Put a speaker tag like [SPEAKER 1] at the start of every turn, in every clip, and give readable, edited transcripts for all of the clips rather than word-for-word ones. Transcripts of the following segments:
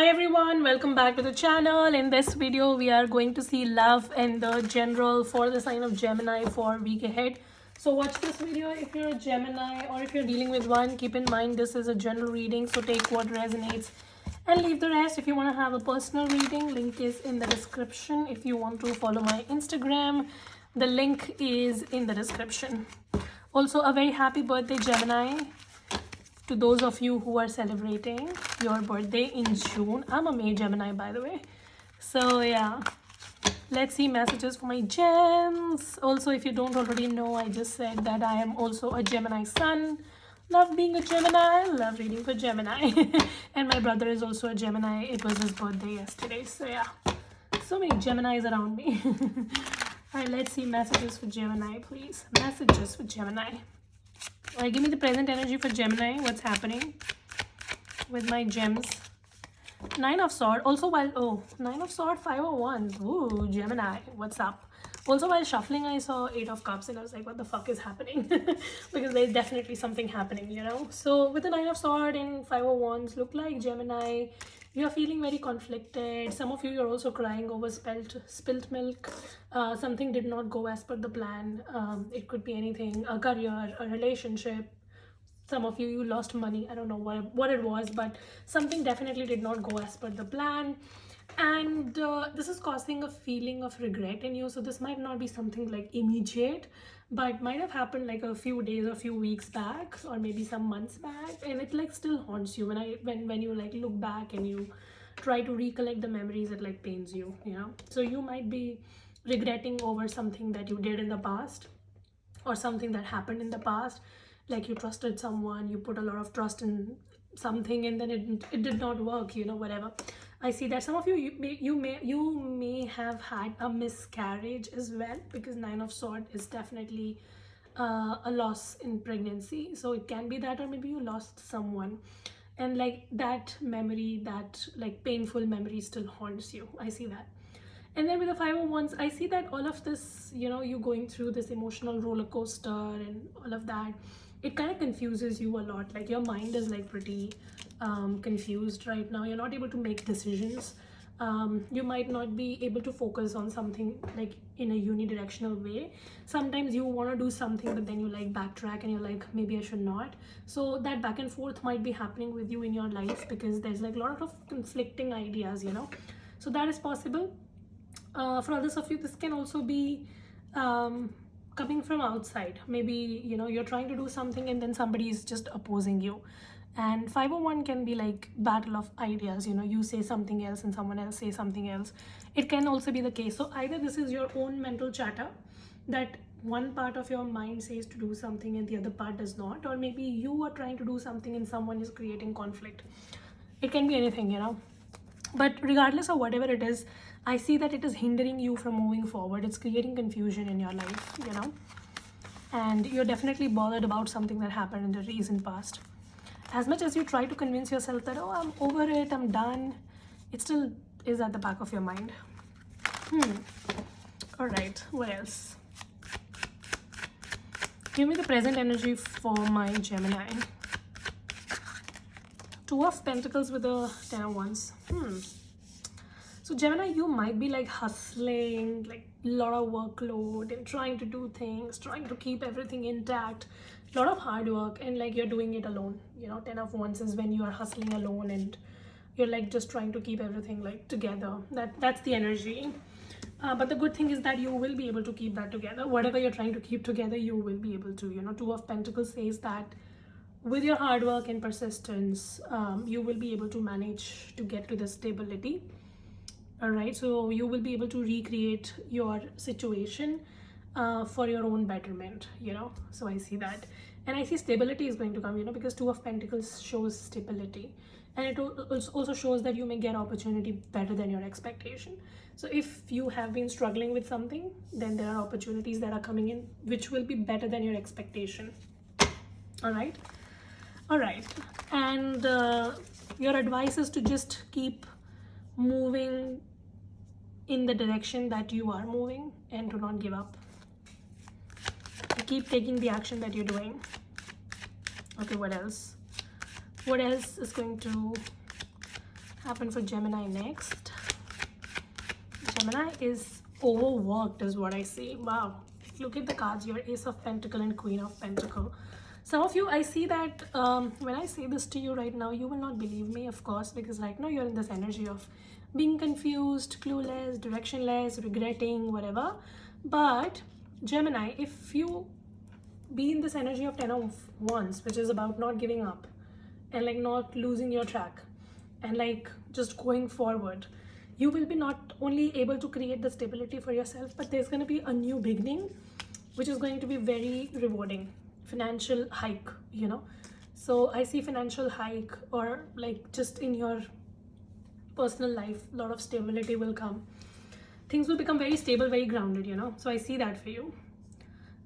[SPEAKER 1] everyone, welcome back to the channel. In this video we are going to see love and the general for the sign of Gemini for week ahead. So watch this video if you're a Gemini, or if you're dealing with one, keep in mind this is a general reading, so take what resonates and leave the rest. If you want to have a personal reading, link is in the description. If you want to follow my Instagram, the link is in the description. Also, a very happy birthday, Gemini, to those of you who are celebrating your birthday in June. I'm a May Gemini, by the way. So yeah, let's see messages for my gems. Also, if you don't already know, I just said that I am also a Gemini sun. Love being a Gemini, love reading for Gemini. And my brother is also a Gemini. It was his birthday yesterday. So yeah, so many Geminis around me. All right, let's see messages for Gemini, please. Messages for Gemini. All right, give me the present energy for Gemini. What's happening with my gems? Nine of Swords. Also, while Nine of Swords, Five of Wands. Ooh, Gemini, what's up? Also, while shuffling, I saw Eight of Cups, and I was like, what the fuck is happening? Because there's definitely something happening, you know. So with the Nine of Swords and Five of Wands, look like Gemini, you're feeling very conflicted. Some of you are also crying over spilt milk. Something did not go as per the plan. It could be anything, a career, a relationship. Some of you lost money. I don't know what it was, but something definitely did not go as per the plan. And this is causing a feeling of regret in you. So this might not be something like immediate, but might have happened like a few days or few weeks back, or maybe some months back, and it like still haunts you when you like look back and you try to recollect the memories. It like pains you, you know. So you might be regretting over something that you did in the past, or something that happened in the past. Like you trusted someone, you put a lot of trust in something, and then it did not work, you know, whatever. I see that some of you may have had a miscarriage as well, because Nine of Swords is definitely a loss in pregnancy. So it can be that, or maybe you lost someone, and like that memory, that like painful memory still haunts you. I see that. And then with the Five of Wands, I see that all of this, you know, you going through this emotional roller coaster and all of that, it kind of confuses you a lot. Like your mind is like pretty confused right now. You're not able to make decisions. You might not be able to focus on something like in a unidirectional way. Sometimes you want to do something, but then you like backtrack and you're like, maybe I should not. So that back and forth might be happening with you in your life, because there's like a lot of conflicting ideas, you know. So that is possible. For others of you, this can also be coming from outside. Maybe, you know, you're trying to do something and then somebody is just opposing you. And 501 can be like battle of ideas, you know, you say something else and someone else say something else. It can also be the case. So either this is your own mental chatter, that one part of your mind says to do something and the other part does not, or maybe you are trying to do something and someone is creating conflict. It can be anything, you know. But regardless of whatever it is, I see that it is hindering you from moving forward. It's creating confusion in your life, you know. And you're definitely bothered about something that happened in the recent past. As much as you try to convince yourself that, oh, I'm over it, I'm done, it still is at the back of your mind. All right, what else? Give me the present energy for my Gemini. Two of Pentacles with a Ten of Wands. So Gemini, you might be like hustling, like a lot of workload and trying to do things, trying to keep everything intact, a lot of hard work, and like you're doing it alone. You know, Ten of Wands is when you are hustling alone and you're like just trying to keep everything like together. That's the energy. But the good thing is that you will be able to keep that together. Whatever you're trying to keep together, you will be able to. You know, Two of Pentacles says that with your hard work and persistence, you will be able to manage to get to the stability. All right, so you will be able to recreate your situation for your own betterment, you know. So I see that, and I see stability is going to come, you know, because Two of Pentacles shows stability, and it also shows that you may get opportunity better than your expectation. So if you have been struggling with something, then there are opportunities that are coming in which will be better than your expectation. All right, and your advice is to just keep moving in the direction that you are moving and to not give up. Keep taking the action that you're doing. Okay, what else? What else is going to happen for Gemini next? Gemini is overworked is what I see. Wow. Look at the cards here. Ace of Pentacle and Queen of Pentacle. Some of you, I see that when I say this to you right now, you will not believe me, of course, because right now you're in this energy of being confused, clueless, directionless, regretting, whatever. But Gemini, if you be in this energy of 10 of Wands, which is about not giving up and like not losing your track and like just going forward, you will be not only able to create the stability for yourself, but there's going to be a new beginning, which is going to be very rewarding. Financial hike, you know. So I see financial hike, or like just in your personal life, a lot of stability will come. Things will become very stable, very grounded, you know. So I see that for you.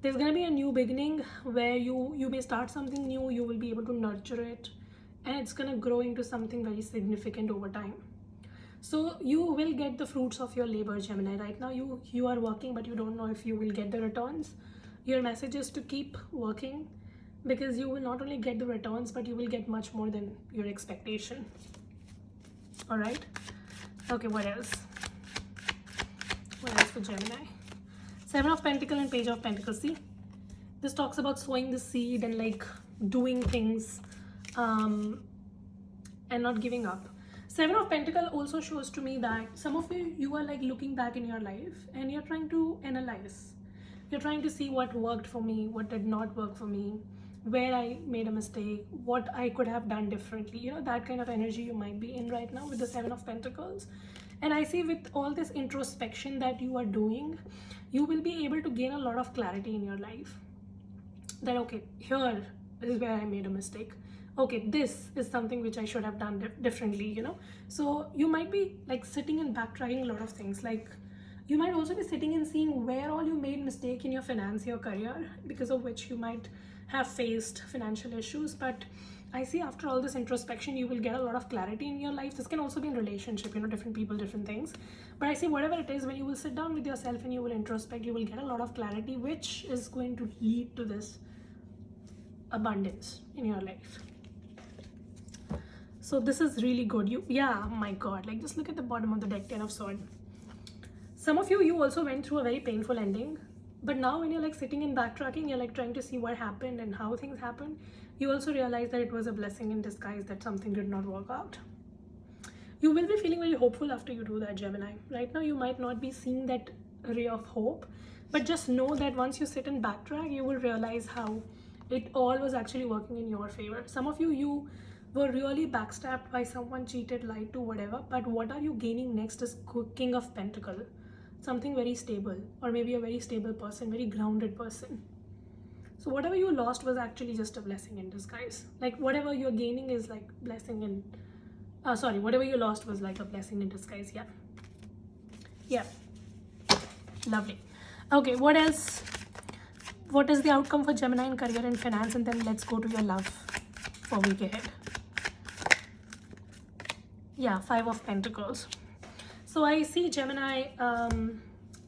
[SPEAKER 1] There's going to be a new beginning where you may start something new, you will be able to nurture it, and it's going to grow into something very significant over time. So you will get the fruits of your labor, Gemini. Right now you are working, but you don't know if you will get the returns. Your message is to keep working, because you will not only get the returns, but you will get much more than your expectation. All right. Okay, what else? What else for Gemini? Seven of Pentacles and Page of Pentacles. See, this talks about sowing the seed and like doing things and not giving up. Seven of Pentacles also shows to me that some of you are like looking back in your life and you're trying to analyze. You're trying to see what worked for me, what did not work for me, where I made a mistake, what I could have done differently. You know, that kind of energy you might be in right now with the Seven of Pentacles. And I see with all this introspection that you are doing, you will be able to gain a lot of clarity in your life. That, okay, here is where I made a mistake. Okay, this is something which I should have done differently, you know. So you might be like sitting and backtracking a lot of things. Like you might also be sitting and seeing where all you made mistake in your finance, your career, because of which you might have faced financial issues. But I see after all this introspection, you will get a lot of clarity in your life. This can also be in relationship, you know, different people, different things. But I see whatever it is, when you will sit down with yourself and you will introspect, you will get a lot of clarity, which is going to lead to this abundance in your life. So this is really good. Yeah, oh my God, like just look at the bottom of the deck, 10 of Swords. Some of you also went through a very painful ending, but now when you're like sitting and backtracking, you're like trying to see what happened and how things happened, you also realize that it was a blessing in disguise, that something did not work out. You will be feeling very hopeful after you do that, Gemini. Right now you might not be seeing that ray of hope, but just know that once you sit and backtrack, you will realize how it all was actually working in your favor. Some of you were really backstabbed by someone, cheated, lied to, whatever, but what are you gaining next is King of Pentacles. Something very stable, or maybe a very stable person, very grounded person. So whatever you lost was actually just a blessing in disguise. Like whatever you're gaining is like blessing in, whatever you lost was like a blessing in disguise. Yeah, lovely. Okay, what else? What is the outcome for Gemini in career and finance? And then let's go to your love for week ahead. Yeah, Five of Pentacles. So I see, Gemini,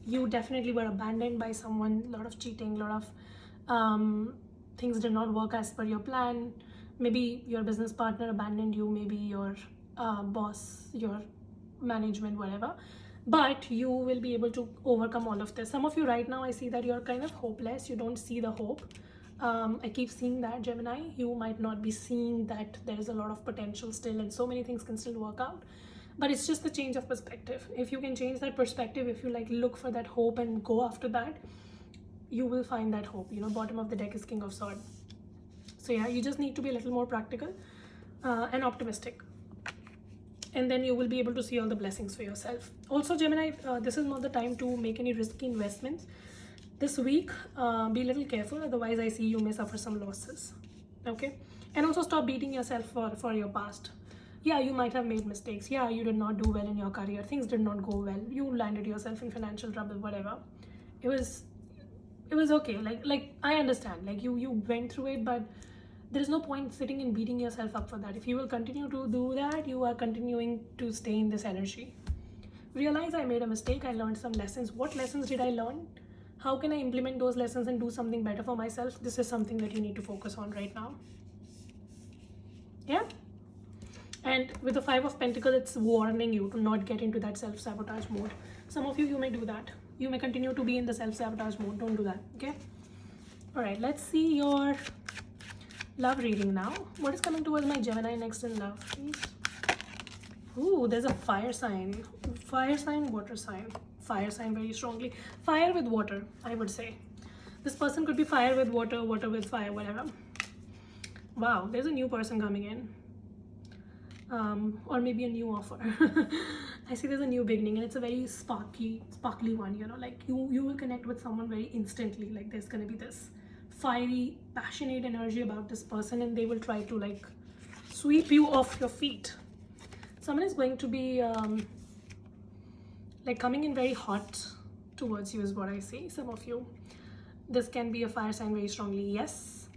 [SPEAKER 1] you definitely were abandoned by someone, a lot of cheating, a lot of things did not work as per your plan. Maybe your business partner abandoned you, maybe your boss, your management, whatever. But you will be able to overcome all of this. Some of you right now, I see that you're kind of hopeless. You don't see the hope. I keep seeing that, Gemini. You might not be seeing that there is a lot of potential still and so many things can still work out. But it's just the change of perspective. If you can change that perspective, if you like look for that hope and go after that, you will find that hope. You know, bottom of the deck is King of Swords. So yeah, you just need to be a little more practical and optimistic. And then you will be able to see all the blessings for yourself. Also, Gemini, this is not the time to make any risky investments. This week, be a little careful. Otherwise, I see you may suffer some losses. Okay? And also stop beating yourself for your past. Yeah, you might have made mistakes. Yeah, you did not do well in your career. Things did not go well. You landed yourself in financial trouble, whatever. It was okay. Like I understand. Like you went through it, but there is no point sitting and beating yourself up for that. If you will continue to do that, you are continuing to stay in this energy. Realize I made a mistake. I learned some lessons. What lessons did I learn? How can I implement those lessons and do something better for myself? This is something that you need to focus on right now. Yeah? And with the Five of Pentacles, it's warning you to not get into that self-sabotage mode. Some of you, you may do that. You may continue to be in the self-sabotage mode. Don't do that, okay? All right, let's see your love reading now. What is coming towards my Gemini next in love, please? Ooh, there's a fire sign. Fire sign, water sign. Fire sign very strongly. Fire with water, I would say. This person could be fire with water, water with fire, whatever. Wow, there's a new person coming in. Or maybe a new offer. I see there's a new beginning, and it's a very sparkly one, you know, like you will connect with someone very instantly. Like there's gonna be this fiery, passionate energy about this person, and they will try to like sweep you off your feet. Someone is going to be like coming in very hot towards you is what I see. Some of you, this can be a fire sign very strongly. Yes,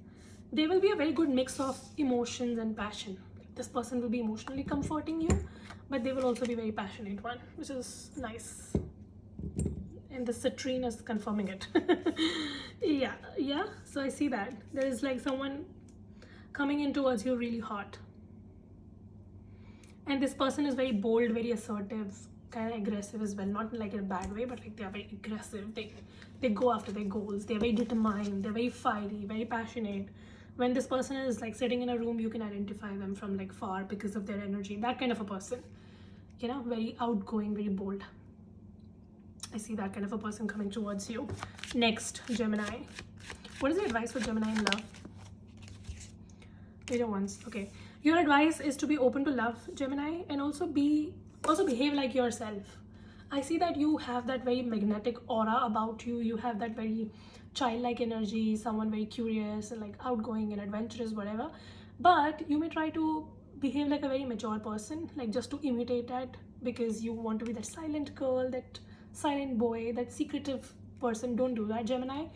[SPEAKER 1] there will be a very good mix of emotions and passion. This person will be emotionally comforting you, but they will also be very passionate one, which is nice. And the citrine is confirming it. yeah, so I see that there is like someone coming in towards you really hot, and this person is very bold, very assertive, kind of aggressive as well, not like in a bad way, but like they are very aggressive. They go after their goals. They're very determined, they're very fiery, very passionate. When this person is like sitting in a room, you can identify them from like far because of their energy. That kind of a person, you know, very outgoing, very bold. I see that kind of a person coming towards you. Next, Gemini. What is the advice for Gemini in love? Major ones. Okay. Your advice is to be open to love, Gemini, and also behave like yourself. I see that you have that very magnetic aura about you. You have that very childlike energy, someone very curious and like outgoing and adventurous, whatever. But you may try to behave like a very mature person, like just to imitate that, because you want to be that silent girl, that silent boy, that secretive person. Don't do that, Gemini.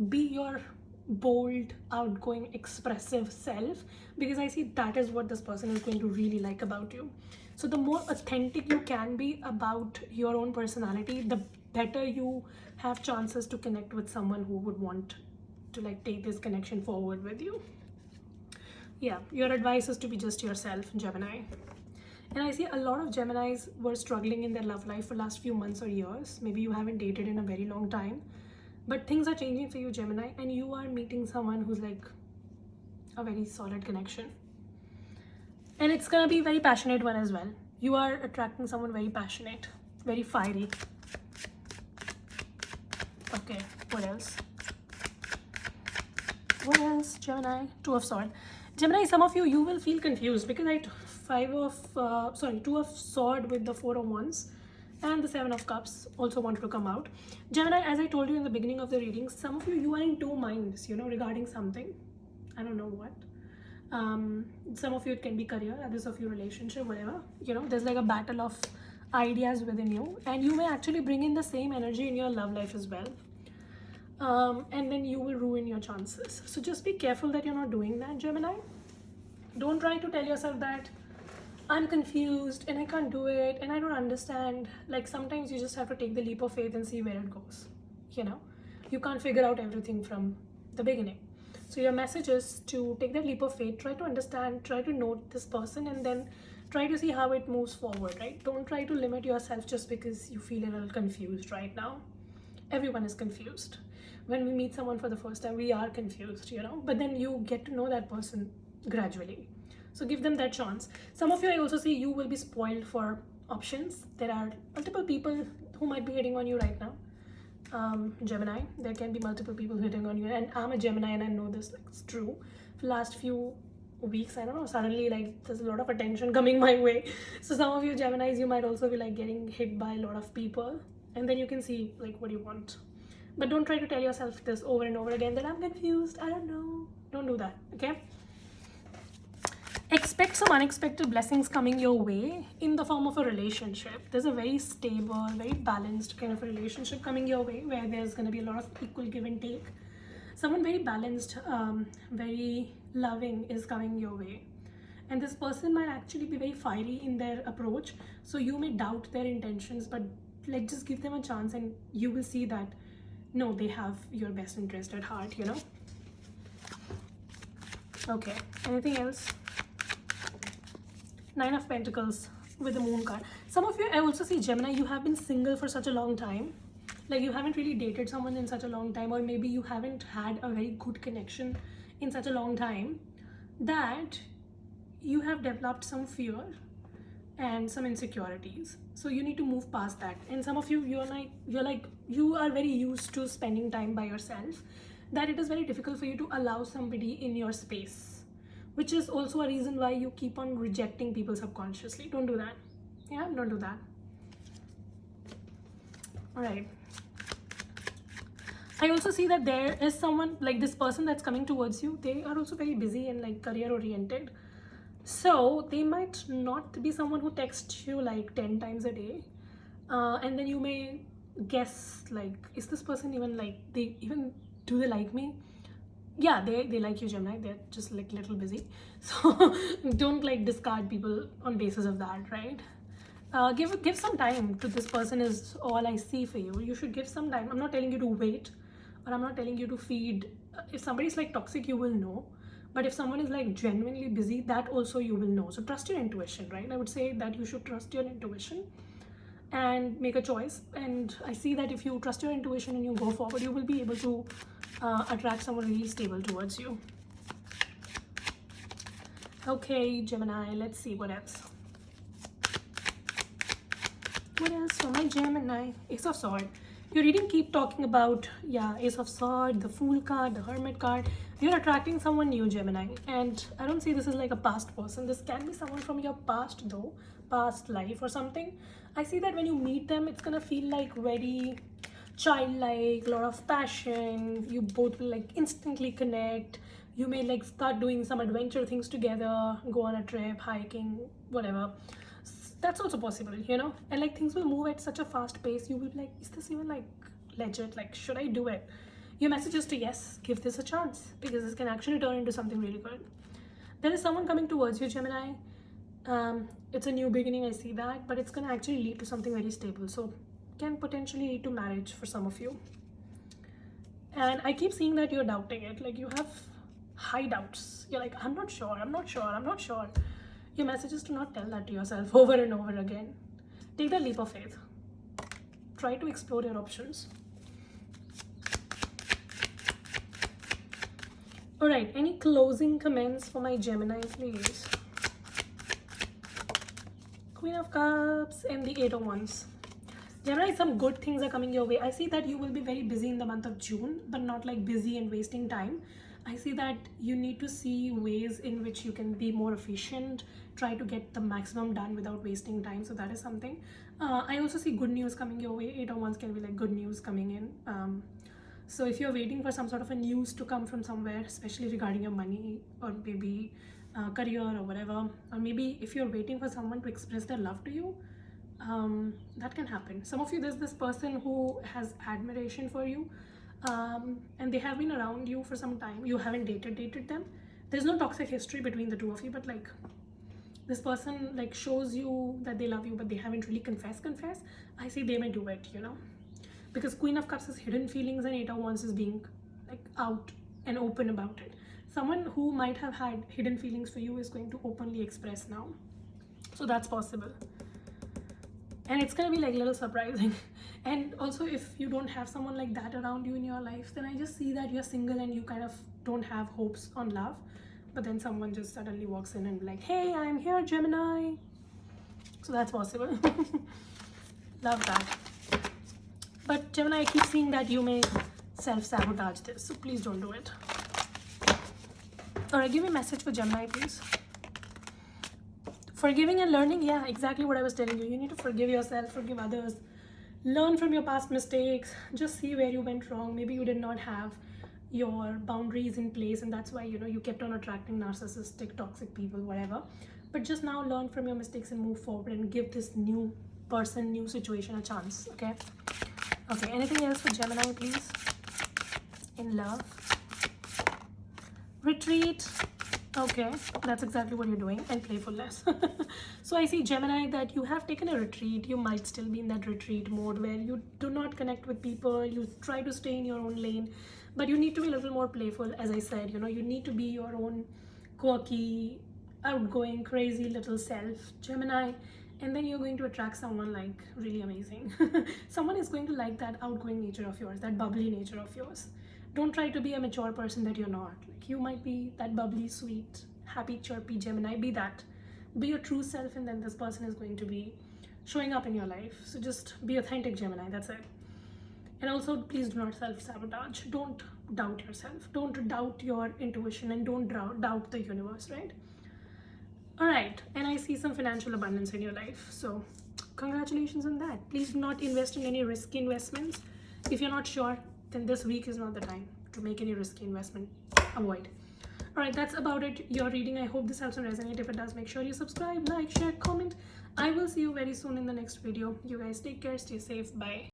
[SPEAKER 1] Be your bold, outgoing, expressive self, because I see that is what this person is going to really like about you. So the more authentic you can be about your own personality, the better you have chances to connect with someone who would want to like take this connection forward with you. Yeah, your advice is to be just yourself, Gemini. And I see a lot of Geminis were struggling in their love life for last few months or years. Maybe you haven't dated in a very long time, but things are changing for you, Gemini, and you are meeting someone who's like a very solid connection. And it's gonna be a very passionate one as well. You are attracting someone very passionate, very fiery. Okay, what else? What else, Gemini? Two of Swords. Gemini, some of you, you will feel confused because Two of Swords with the Four of Wands and the Seven of Cups also wanted to come out. Gemini, as I told you in the beginning of the reading, some of you, you are in two minds, you know, regarding something. I don't know what. Some of you it can be career, others of you relationship, whatever, you know. There's like a battle of ideas within you, and you may actually bring in the same energy in your love life as well, and then you will ruin your chances. So just be careful that you're not doing that, Gemini. Don't try to tell yourself that I'm confused and I can't do it and I don't understand. Like sometimes you just have to take the leap of faith and see where it goes, you know. You can't figure out everything from the beginning. So your message is to take that leap of faith, try to understand, try to note this person, and then try to see how it moves forward, right? Don't try to limit yourself just because you feel a little confused right now. Everyone is confused. When we meet someone for the first time, we are confused, you know, but then you get to know that person gradually. So give them that chance. Some of you, I also see you will be spoiled for options. There are multiple people who might be hitting on you right now. Gemini, there can be multiple people hitting on you, and I'm a Gemini and I know this, like, it's true. For the last few weeks, I don't know, suddenly like there's a lot of attention coming my way. So some of you Geminis, you might also be like getting hit by a lot of people, and then you can see like what you want. But don't try to tell yourself this over and over again that I'm confused, I don't know. Don't do that, okay? Expect some unexpected blessings coming your way in the form of a relationship. There's a very stable, very balanced kind of a relationship coming your way where there's going to be a lot of equal give and take. Someone very balanced, very loving is coming your way. And this person might actually be very fiery in their approach. So you may doubt their intentions, but like just give them a chance and you will see that, no, they have your best interest at heart, you know? Okay, anything else? Nine of Pentacles with the Moon card. Some of you, I also see Gemini, you have been single for such a long time. Like you haven't really dated someone in such a long time, or maybe you haven't had a very good connection in such a long time, that you have developed some fear and some insecurities. So you need to move past that. And some of you, you are very used to spending time by yourself, that it is very difficult for you to allow somebody in your space, which is also a reason why you keep on rejecting people subconsciously. Don't do that. Yeah, don't do that. All right. I also see that there is someone, like this person that's coming towards you, they are also very busy and like career oriented. So they might not be someone who texts you like 10 times a day. And then you may guess like, is this person even like, do they like me? Yeah, they like you, Gemini. They're just like little busy. So don't like discard people on basis of that, right? Give some time to this person is all I see for you. You should give some time. I'm not telling you to wait, or I'm not telling you to feed. If somebody's like toxic, you will know. But if someone is like genuinely busy, that also you will know. So trust your intuition, right? I would say that you should trust your intuition and make a choice. And I see that if you trust your intuition and you go forward, you will be able to attract someone really stable towards you. Okay, Gemini, let's see what else. What else for my Gemini? Ace of Swords. Your reading keep talking about, yeah, Ace of Swords, the Fool card, the Hermit card. You're attracting someone new, Gemini. And I don't see this as like a past person. This can be someone from your past though, past life or something. I see that when you meet them, it's gonna feel like very childlike, a lot of passion. You both will like instantly connect. You may like start doing some adventure things together, go on a trip, hiking, whatever. That's also possible, you know. And like things will move at such a fast pace, you will be like, is this even like legit? Like, should I do it? Your message is to yes, give this a chance, because this can actually turn into something really good. There is someone coming towards you, Gemini. It's a new beginning, I see that, but it's gonna actually lead to something very stable. So can potentially lead to marriage for some of you. And I keep seeing that you're doubting it, like you have high doubts. You're like, I'm not sure. Your message is to not tell that to yourself over and over again. Take the leap of faith. Try to explore your options. Alright, any closing comments for my Gemini, please? Queen of Cups and the Eight of Wands. Gemini, some good things are coming your way. I see that you will be very busy in the month of June, but not like busy and wasting time. I see that you need to see ways in which you can be more efficient, try to get the maximum done without wasting time. So that is something. I also see good news coming your way. Eight of Wands can be like good news coming in. So if you're waiting for some sort of a news to come from somewhere, especially regarding your money or maybe career or whatever, or maybe if you're waiting for someone to express their love to you, that can happen. Some of you, there's this person who has admiration for you. And they have been around you for some time. You haven't dated them. There's no toxic history between the two of you, but like this person like shows you that they love you, but they haven't really confessed. I see they may do it, you know, because Queen of Cups is hidden feelings and Eight of Wands is being like out and open about it. Someone who might have had hidden feelings for you is going to openly express now. So that's possible. And it's gonna be like a little surprising. And also, if you don't have someone like that around you in your life, then I just see that you're single and you kind of don't have hopes on love. But then someone just suddenly walks in and be like, hey, I'm here, Gemini. So that's possible. Love that. But Gemini, I keep seeing that you may self-sabotage this. So please don't do it. Alright, give me a message for Gemini, please. Forgiving and learning, yeah, exactly what I was telling you. You need to forgive yourself, forgive others, learn from your past mistakes, just see where you went wrong. Maybe you did not have your boundaries in place, and that's why, you know, you kept on attracting narcissistic, toxic people, whatever. But just now learn from your mistakes and move forward and give this new person, new situation a chance, okay? Okay, anything else for Gemini, please? In love. Retreat. Okay, that's exactly what you're doing. And playfulness. So I see, Gemini, that you have taken a retreat. You might still be in that retreat mode where you do not connect with people. You try to stay in your own lane, but you need to be a little more playful. As I said, you know, you need to be your own quirky outgoing, crazy little self, Gemini, and then you're going to attract someone like really amazing. Someone is going to like that outgoing nature of yours, that bubbly nature of yours. Don't try to be a mature person that you're not. Like, you might be that bubbly, sweet, happy, chirpy Gemini. Be that. Be your true self, and then this person is going to be showing up in your life. So just be authentic Gemini. That's it. And also, please do not self-sabotage. Don't doubt yourself. Don't doubt your intuition, and don't doubt the universe, right? All right. And I see some financial abundance in your life. So congratulations on that. Please do not invest in any risky investments. If you're not sure, then this week is not the time to make any risky investment. Avoid. All right, that's about it. Your reading. I hope this helps and resonate. If it does, make sure you subscribe, like, share, comment. I will see you very soon in the next video. You guys take care. Stay safe. Bye.